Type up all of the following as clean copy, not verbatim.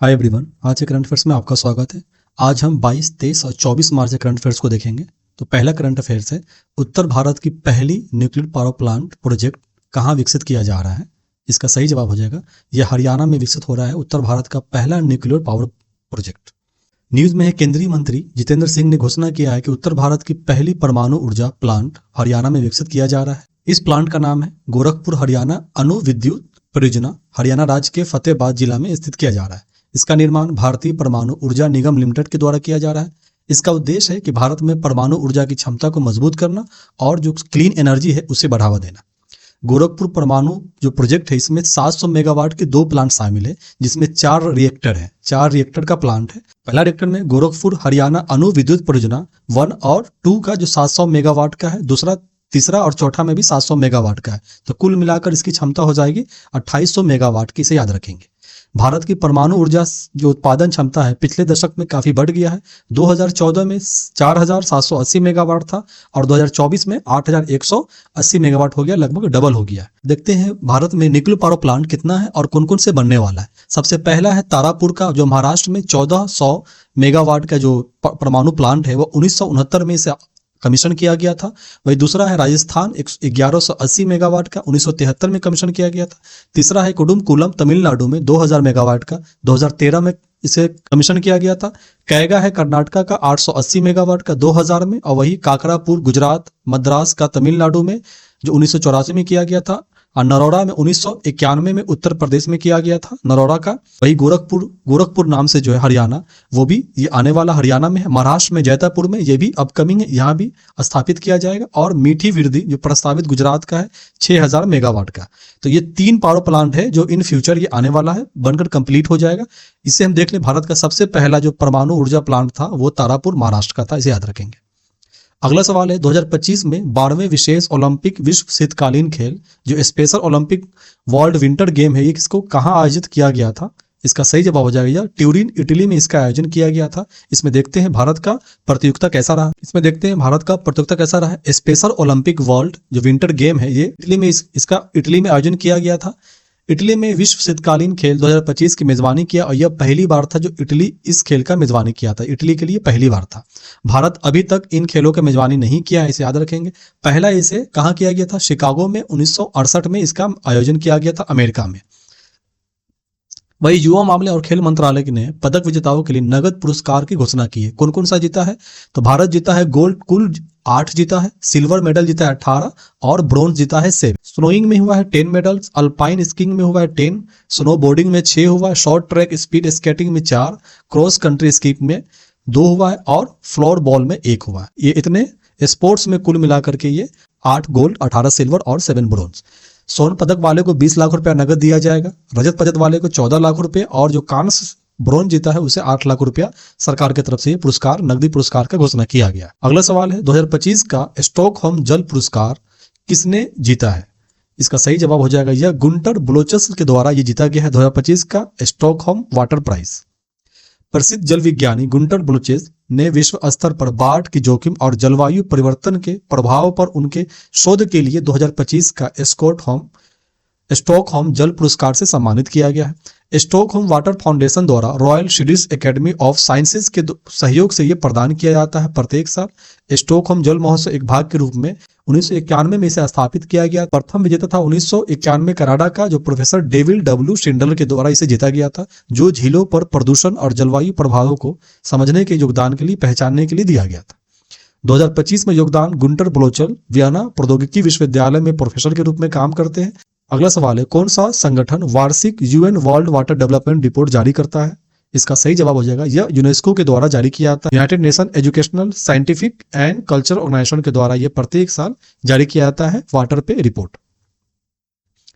Hi everyone, आज के current affairs में आपका स्वागत है। आज हम 22, 23 और 24 मार्च के करंट अफेयर्स को देखेंगे। तो पहला करंट अफेयर्स है, उत्तर भारत की पहली न्यूक्लियर पावर प्लांट प्रोजेक्ट कहाँ विकसित किया जा रहा है। इसका सही जवाब हो जाएगा, यह हरियाणा में विकसित हो रहा है उत्तर भारत का पहला न्यूक्लियर पावर प्रोजेक्ट। न्यूज में है, केंद्रीय मंत्री जितेंद्र सिंह ने घोषणा किया है कि उत्तर भारत की पहली परमाणु ऊर्जा प्लांट हरियाणा में विकसित किया जा रहा है। इस प्लांट का नाम है गोरखपुर हरियाणा अणु विद्युत परियोजना, हरियाणा राज्य के फतेहाबाद जिला में स्थित किया जा रहा है। इसका निर्माण भारतीय परमाणु ऊर्जा निगम लिमिटेड के द्वारा किया जा रहा है। इसका उद्देश्य है कि भारत में परमाणु ऊर्जा की क्षमता को मजबूत करना और जो क्लीन एनर्जी है उसे बढ़ावा देना। गोरखपुर परमाणु जो प्रोजेक्ट है, इसमें 700 मेगावाट के 2 प्लांट शामिल है, जिसमें 4 रिएक्टर है। 4 रिएक्टर का प्लांट है। पहला रिएक्टर में गोरखपुर हरियाणा अणु विद्युत परियोजना 1 और 2 का जो 700 मेगावाट का है, दूसरा, तीसरा और चौथा में भी 700 मेगावाट का है। तो कुल मिलाकर इसकी क्षमता हो जाएगी 2800 मेगावाट की। इसे याद रखेंगे। भारत की परमाणु ऊर्जा जो उत्पादन क्षमता है पिछले दशक में काफी बढ़ गया है। 2014 में 4780 मेगावाट था और 2024 में 8180 मेगावाट हो गया, लगभग डबल हो गया। देखते हैं भारत में न्यूक्लियर पावर प्लांट कितना है और कौन कौन से बनने वाला है। सबसे पहला है तारापुर का, जो महाराष्ट्र में 1400 मेगावाट का जो परमाणु प्लांट है वो 1969 में इसे कमीशन किया गया था। वही दूसरा है राजस्थान 1180 मेगावाट का, 1973 में कमीशन किया गया था। तीसरा है कुडुमकुलम तमिलनाडु में 2000 मेगावाट का, 2013 में इसे कमीशन किया गया था। कैगा है कर्नाटका का 880 मेगावाट का 2000 में, और वही काकरापुर गुजरात मद्रास का तमिलनाडु में जो 1984 में किया गया था। और नरोड़ा में 1991 में उत्तर प्रदेश में किया गया था नरोड़ा का। वही गोरखपुर नाम से जो है हरियाणा, वो भी ये आने वाला हरियाणा में है। महाराष्ट्र में जैतापुर में ये भी अपकमिंग है, यहाँ भी स्थापित किया जाएगा। और मीठी विरदी जो प्रस्तावित गुजरात का है 6000 मेगावाट का। तो ये 3 पावर प्लांट है जो इन फ्यूचर ये आने वाला है, बनकर कंप्लीट हो जाएगा। इससे हम देख लें, भारत का सबसे पहला जो परमाणु ऊर्जा प्लांट था वो तारापुर महाराष्ट्र का था। इसे याद रखेंगे। अगला सवाल है, 2025 में 12वें विशेष ओलंपिक विश्व शीतकालीन खेल जो special Olympic world winter game है, ये किसको कहाँ आयोजित किया गया था। इसका सही जवाब हो जाएगा ट्यूरिन, इटली में इसका आयोजन किया गया था। इसमें देखते हैं भारत का प्रतियोगिता कैसा रहा। स्पेशल ओलंपिक वर्ल्ड जो विंटर गेम है ये इटली में इसका इटली में आयोजन किया गया था। इटली में विश्व शीतकालीन खेल 2025 की मेजबानी किया और यह पहली बार था जो इटली इस खेल का मेजबानी किया था। इटली के लिए पहली बार था। भारत अभी तक इन खेलों का मेजबानी नहीं किया है, इसे याद रखेंगे। पहला इसे कहाँ किया गया था, शिकागो में 1968 में इसका आयोजन किया गया था, अमेरिका में। वही युवा मामले और खेल मंत्रालय ने पदक विजेताओं के लिए नगद पुरस्कार की घोषणा की है। कौन कौन सा जीता है, तो भारत जीता है गोल्ड कुल 8 जीता है, सिल्वर मेडल जीता है 18 और ब्रोंज जीता है 7। स्नोइंग में हुआ है 10 मेडल्स, अल्पाइन स्कीइंग में हुआ है 10, स्नो बोर्डिंग में 6 हुआ है, शॉर्ट ट्रैक स्पीड स्केटिंग में 4, क्रॉस कंट्री स्कीप में 2 हुआ है और फ्लोर बॉल में 1 हुआ है। ये इतने स्पोर्ट्स में कुल मिलाकर के ये 8 गोल्ड, 18 सिल्वर और 7 ब्रोंज। स्वर्ण पदक वाले को 20 लाख रुपया नगद दिया जाएगा, रजत पदक वाले को 14 लाख रुपए और जो कांस्य ब्रोंज जीता है उसे 8 लाख रुपया सरकार की तरफ से पुरस्कार, नकदी पुरस्कार का घोषणा किया गया। अगला सवाल है, 2025 का स्टॉकहोम जल पुरस्कार किसने जीता है। इसका सही जवाब हो जाएगा यह गुंटर ब्लोचस के द्वारा ये जीता गया है 2025 का स्टॉकहोम वाटर प्राइज। प्रसिद्ध जल विज्ञानी गुंटर ब्लोचेस ने विश्व स्तर पर बाढ़ की जोखिम और जलवायु परिवर्तन के प्रभाव पर उनके शोध के लिए 2025 का स्टॉकहोम जल पुरस्कार से सम्मानित किया गया है। स्टॉकहोम वाटर फाउंडेशन द्वारा royal Swedish academy of sciences के सहयोग से यह प्रदान किया जाता है प्रत्येक साल। स्टॉकहोम जल महोत्सव एक भाग के रूप में 1991 में इसे स्थापित किया गया। प्रथम विजेता था 1991 कनाडा का जो प्रोफेसर डेविड डब्ल्यू शिंडलर के द्वारा इसे जीता गया था, जो झीलों पर प्रदूषण और जलवायु प्रभावों को समझने के योगदान के लिए पहचानने के लिए दिया गया था। 2025 में योगदान गुंटर ब्लोचल वियना प्रौद्योगिकी विश्वविद्यालय में प्रोफेसर के रूप में काम करते हैं। अगला सवाल है, कौन सा संगठन वार्षिक UN world water development report जारी करता है। इसका सही जवाब हो जाएगा यह यूनेस्को के द्वारा जारी किया जाता है। United Nation Educational Scientific and Cultural Organization के द्वारा यह प्रत्येक साल जारी किया जाता है वाटर पे रिपोर्ट।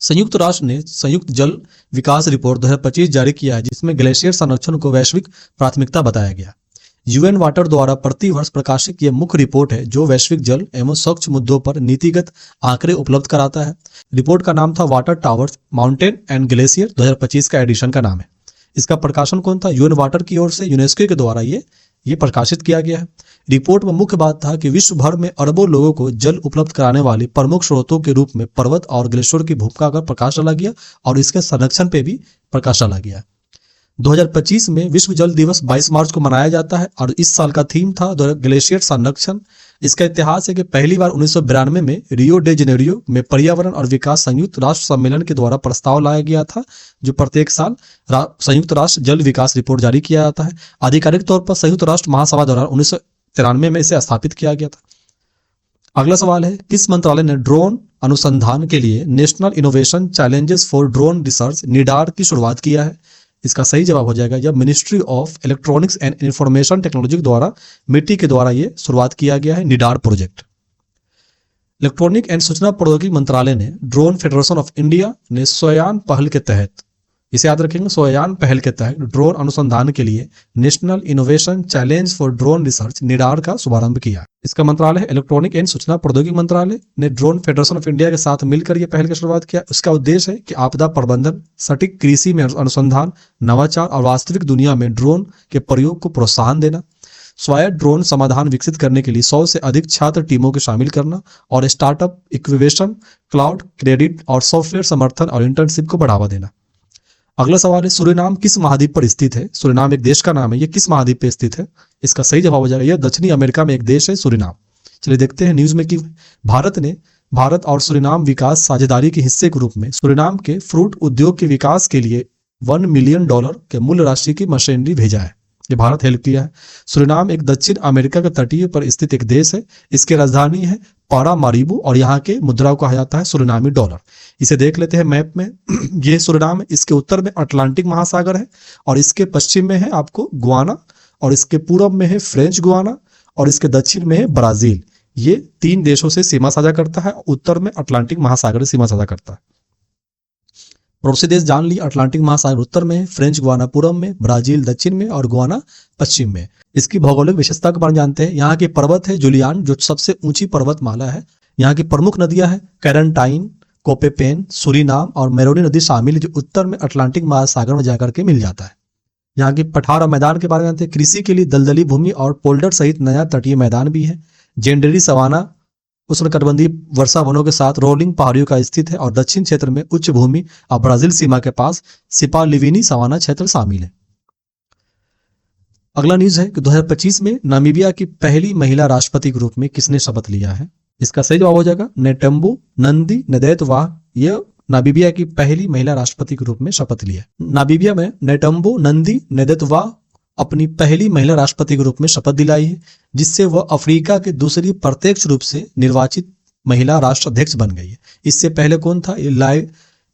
संयुक्त राष्ट्र ने संयुक्त जल विकास रिपोर्ट 2025 जारी किया है, जिसमें ग्लेशियर संरक्षण को वैश्विक प्राथमिकता बताया गया। यूएन वाटर द्वारा प्रति वर्ष प्रकाशित यह मुख्य रिपोर्ट है जो वैश्विक जल एवं स्वच्छ मुद्दों पर नीतिगत आंकड़े उपलब्ध कराता है। रिपोर्ट का नाम था water towers mountain and glacier, 2025 का एडिशन का नाम है। इसका प्रकाशन कौन था, यूएन वाटर की ओर से यूनेस्को के द्वारा ये प्रकाशित किया गया है। रिपोर्ट में मुख्य बात था कि विश्व भर में अरबों लोगों को जल उपलब्ध कराने वाली प्रमुख स्रोतों के रूप में पर्वत और ग्लेशियर की भूमिका का प्रकाश डाला गया और इसके संरक्षण पे भी प्रकाश डाला गया। 2025 में विश्व जल दिवस 22 मार्च को मनाया जाता है और इस साल का थीम था ग्लेशियर संरक्षण। इसका इतिहास है कि पहली बार 1992 में रियो डे जेनेरियो में पर्यावरण और विकास संयुक्त राष्ट्र सम्मेलन के द्वारा प्रस्ताव लाया गया था, जो प्रत्येक साल संयुक्त राष्ट्र जल विकास रिपोर्ट जारी किया जाता है। आधिकारिक तौर पर संयुक्त राष्ट्र महासभा द्वारा 1993 में इसे स्थापित किया गया था। अगला सवाल है, किस मंत्रालय ने ड्रोन अनुसंधान के लिए national innovation challenges for drone research Nidar की शुरुआत किया है? इसका सही जवाब हो जाएगा यह ministry of electronics and information technology द्वारा मिट्टी के द्वारा ये शुरुआत किया गया है, निडार प्रोजेक्ट। इलेक्ट्रॉनिक एंड सूचना प्रौद्योगिकी मंत्रालय ने ड्रोन फेडरेशन ऑफ इंडिया ने सोयान पहल के तहत, इसे याद रखेंगे, सोयान पहल के तहत ड्रोन अनुसंधान के लिए national innovation challenge for drone research Nidar का शुभारंभ किया। इसका मंत्रालय है इलेक्ट्रॉनिक एंड सूचना प्रौद्योगिकी मंत्रालय ने ड्रोन फेडरेशन ऑफ इंडिया के साथ मिलकर यह पहल की शुरुआत किया। उसका उद्देश्य है कि आपदा प्रबंधन, सटीक कृषि में अनुसंधान, नवाचार और वास्तविक दुनिया में ड्रोन के प्रयोग को प्रोत्साहन देना, स्वायत्त ड्रोन समाधान विकसित करने के लिए 100 से अधिक छात्र टीमों को शामिल करना और स्टार्टअप इक्विवेशन, क्लाउड क्रेडिट और सॉफ्टवेयर समर्थन और इंटर्नशिप को बढ़ावा देना। अगला सवाल है, सूरीनाम किस महाद्वीप पर स्थित है? सूरीनाम एक देश का नाम है, यह किस महाद्वीप पर स्थित है? इसका सही जवाब हो जाएगा यह दक्षिणी अमेरिका में एक देश है सूरीनाम। चलिए देखते हैं न्यूज में कि भारत और सूरीनाम विकास साझेदारी के हिस्से के रूप में सूरीनाम के फ्रूट उद्योग के विकास के लिए $1 मिलियन के मूल्य राशि की मशीनरी भेजा है। ये भारत हेल्प किया है। सूरीनाम एक दक्षिण अमेरिका के तटीय पर स्थित एक देश है। इसकी राजधानी है पारामारिबो और यहाँ के मुद्रा को कहा जाता है सूरीनामी डॉलर। इसे देख लेते हैं मैप में। ये सूरीनाम है, इसके उत्तर में अटलांटिक महासागर है और इसके पश्चिम में है आपको गुआना और इसके पूर्व में है फ्रेंच गुआना और इसके दक्षिण में है ब्राजील। ये 3 देशों से सीमा साझा करता है। उत्तर में अटलांटिक महासागर से सीमा साझा करता है। पड़ोसी देश जान ली, अटलांटिक महासागर उत्तर में है, फ्रेंच गुआना पूर्व में, ब्राजील दक्षिण में और गुआना पश्चिम में। इसकी भौगोलिक विशेषता के बारे में जानते हैं। यहाँ के पर्वत है जुलियान, जो सबसे ऊंची पर्वतमाला है। यहाँ की प्रमुख नदियां हैं कैरेंटाइन, कोपेपेन, सूरीनाम और मेरोनी नदी शामिल है, जो उत्तर में अटलांटिक महासागर में जाकर के मिल जाता है। यहाँ की पठार और मैदान के बारे में जानते हैं। कृषि के लिए दलदली भूमि और पोल्डर सहित नया तटीय मैदान भी है। जेंडरी सवाना उष्णकटिबंधीय वर्षा वनों के साथ रोलिंग पहाड़ियों का स्थित है और दक्षिण क्षेत्र में उच्च भूमि और ब्राजील सीमा के पास सिपालिविनी सवाना क्षेत्र शामिल है। अगला न्यूज है कि 2025 में नामीबिया की पहली महिला राष्ट्रपति के रूप में किसने शपथ लिया है? इसका सही जवाब हो जाएगा नेटम्बो नंदी नदैतवा। यह नामीबिया की पहली महिला राष्ट्रपति के रूप में शपथ लिया। नामीबिया में नेटम्बो नंदी नदैतवा अपनी पहली महिला राष्ट्रपति के रूप में शपथ दिलाई है, जिससे वह अफ्रीका के दूसरी प्रत्यक्ष रूप से निर्वाचित महिला राष्ट्राध्यक्ष बन गई है। इससे पहले कौन था?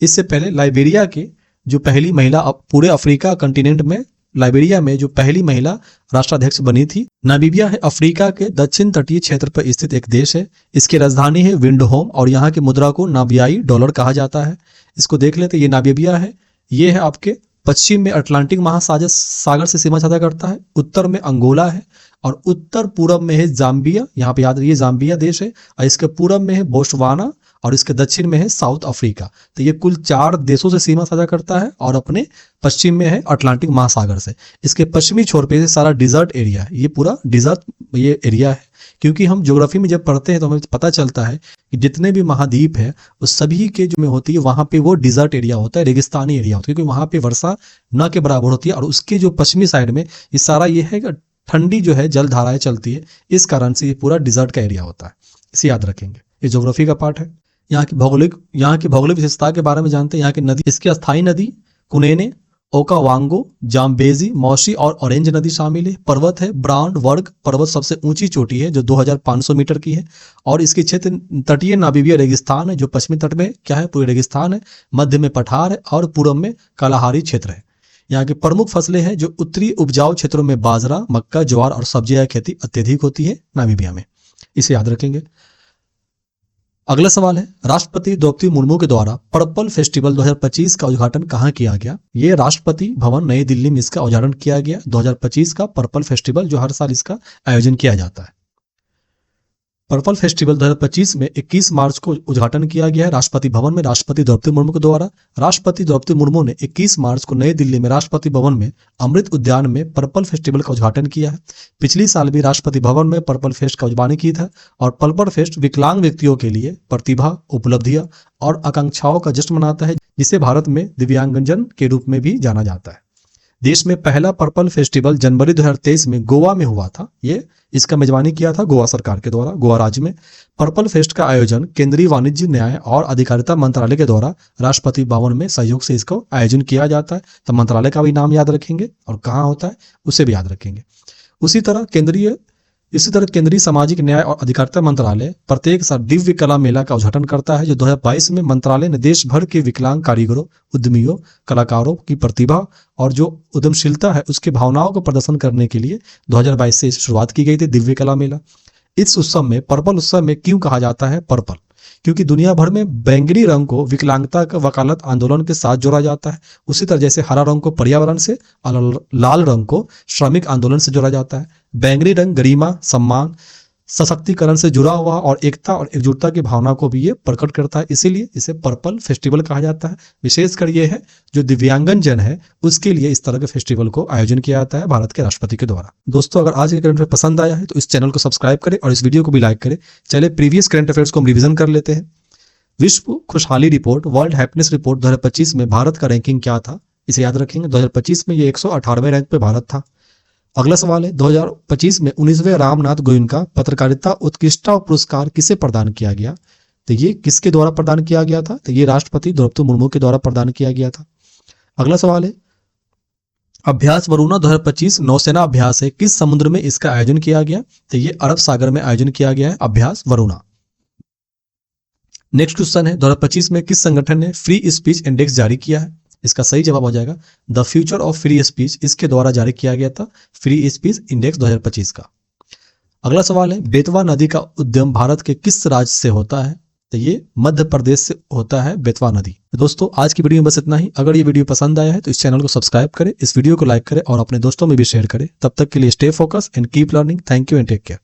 इससे पहले लाइबेरिया के जो पहली महिला, पूरे अफ्रीका कंटिनेंट में लाइबेरिया में जो पहली महिला राष्ट्राध्यक्ष बनी थी। नामीबिया है अफ्रीका के दक्षिण तटीय क्षेत्र पर स्थित एक देश है। इसकी राजधानी है विंडहोम और यहाँ की मुद्रा को नामिबियाई डॉलर कहा जाता है। इसको देख लेते, ये नामीबिया है। ये है आपके पश्चिम में अटलांटिक महासागर से सीमा साझा करता है। उत्तर में अंगोला है और उत्तर पूर्व में है जाम्बिया। यहाँ पे याद रखिए जाम्बिया देश है और इसके पूर्व में है बोस्टवाना और इसके दक्षिण में है साउथ अफ्रीका। तो ये कुल 4 देशों से सीमा साझा करता है और अपने पश्चिम में है अटलांटिक महासागर से। इसके पश्चिमी छोर पे सारा डिजर्ट एरिया है। ये पूरा डिजर्ट ये एरिया है, क्योंकि हम ज्योग्राफी में जब पढ़ते हैं तो हमें पता चलता है कि जितने भी महाद्वीप है उस सभी के जो में होती है वहां पे वो डिजर्ट एरिया होता है, रेगिस्तानी एरिया होता है, क्योंकि वहां पे वर्षा न के बराबर होती है। और उसके जो पश्चिमी साइड में ये सारा ये है कि ठंडी जो है जल धाराएं चलती है, इस कारण से ये पूरा डिजर्ट का एरिया होता है। इसे याद रखेंगे, ये ज्योग्राफी का पार्ट है। यहाँ की भौगोलिक विशेषता के बारे में जानते हैं। यहाँ की नदी, इसकी अस्थायी नदी कुनेने, ओकावांगो, जाम्बेजी, मौसी और ऑरेंज नदी शामिल है। पर्वत है ब्रांड वर्ग पर्वत सबसे ऊंची चोटी है जो 2500 मीटर की है और इसके क्षेत्र तटीय नामीबिया रेगिस्तान है, जो पश्चिमी तट में क्या है पूरी रेगिस्तान है, मध्य में पठार है और पूर्व में कालाहारी क्षेत्र है। यहाँ की प्रमुख फसलें हैं जो उत्तरी उपजाऊ क्षेत्रों में बाजरा, मक्का, ज्वार और सब्जियां खेती अत्यधिक होती है नामीबिया में। इसे याद रखेंगे। अगला सवाल है, राष्ट्रपति द्रौपदी मुर्मू के द्वारा पर्पल फेस्टिवल 2025 का उद्घाटन कहाँ किया गया? ये राष्ट्रपति भवन नई दिल्ली में इसका उद्घाटन किया गया। 2025 का पर्पल फेस्टिवल जो हर साल इसका आयोजन किया जाता है। पर्पल फेस्टिवल 2025 में 21 मार्च को उद्घाटन किया गया है राष्ट्रपति भवन में राष्ट्रपति द्रौपदी मुर्मू के द्वारा। राष्ट्रपति द्रौपदी मुर्मू ने 21 मार्च को नई दिल्ली में राष्ट्रपति भवन में अमृत उद्यान में पर्पल फेस्टिवल का उद्घाटन किया है। पिछली साल भी राष्ट्रपति भवन में पर्पल फेस्ट का उद्घाटन की था और पर्पल फेस्ट विकलांग व्यक्तियों के लिए प्रतिभा, उपलब्धियां और आकांक्षाओं का जश्न मनाता है, जिसे भारत में दिव्यांगजन के रूप में भी जाना जाता है। देश में पहला पर्पल फेस्टिवल जनवरी 2023 में गोवा में हुआ था। ये इसका मेजबानी किया था गोवा सरकार के द्वारा। गोवा राज्य में पर्पल फेस्ट का आयोजन केंद्रीय वाणिज्य, न्याय और अधिकारिता मंत्रालय के द्वारा राष्ट्रपति भवन में सहयोग से इसको आयोजन किया जाता है। तो मंत्रालय का भी नाम याद रखेंगे और कहाँ होता है उसे भी याद रखेंगे। इसी तरह केंद्रीय सामाजिक न्याय और अधिकारिता मंत्रालय प्रत्येक साल दिव्य कला मेला का उद्घाटन करता है, जो 2022 में मंत्रालय ने देश भर के विकलांग कारीगरों, उद्यमियों, कलाकारों की प्रतिभा और जो उद्यमशीलता है उसकी भावनाओं को प्रदर्शन करने के लिए 2022 से शुरुआत की गई थी दिव्य कला मेला। इस उत्सव में पर्पल उत्सव में क्यों कहा जाता है पर्पल? क्योंकि दुनिया भर में बैंगनी रंग को विकलांगता का वकालत आंदोलन के साथ जोड़ा जाता है। उसी तरह जैसे हरा रंग को पर्यावरण से और लाल रंग को श्रमिक आंदोलन से जोड़ा जाता है। बैंगनी रंग गरिमा, सम्मान, सशक्तिकरण से जुड़ा हुआ और एकता और एकजुटता की भावना को भी ये प्रकट करता है, इसीलिए इसे पर्पल फेस्टिवल कहा जाता है। विशेषकर ये है जो दिव्यांगन जन है उसके लिए इस तरह के फेस्टिवल को आयोजन किया जाता है भारत के राष्ट्रपति के द्वारा। दोस्तों, अगर आज के करंट अफेयर पसंद आया है तो इस चैनल को सब्सक्राइब करें और इस वीडियो को भी लाइक करें। चलिए प्रीवियस करंट अफेयर्स को हम रिविजन कर लेते हैं। विश्व खुशहाली रिपोर्ट, वर्ल्ड हैप्पीनेस रिपोर्ट 2025 में भारत का रैंकिंग क्या था, इसे याद रखेंगे। 2025 में ये 118वें रैंक पे भारत था। अगला सवाल है 2025 में 19वें रामनाथ गोयनका पत्रकारिता उत्कृष्टता पुरस्कार किसे प्रदान किया गया? तो ये किसके द्वारा प्रदान किया गया था? तो ये राष्ट्रपति द्रौपदी मुर्मू के द्वारा प्रदान किया गया था। अगला सवाल है अभ्यास वरुणा 2025 नौसेना अभ्यास है, किस समुद्र में इसका आयोजन किया गया? तो ये अरब सागर में आयोजन किया गया है अभ्यास वरुणा। नेक्स्ट क्वेश्चन है 2025 में किस संगठन ने फ्री स्पीच इंडेक्स जारी किया है? इसका सही जवाब हो जाएगा the future of free speech, इसके द्वारा जारी किया गया था फ्री स्पीच इंडेक्स 2025 का। अगला सवाल है बेतवा नदी का उद्गम भारत के किस राज्य से होता है? तो ये मध्य प्रदेश से होता है बेतवा नदी। दोस्तों, आज की वीडियो में बस इतना ही। अगर ये वीडियो पसंद आया है तो इस चैनल को सब्सक्राइब करें, इस वीडियो को लाइक करें और अपने दोस्तों में भी शेयर करें। तब तक के लिए stay focus and keep learning. Thank you and take care.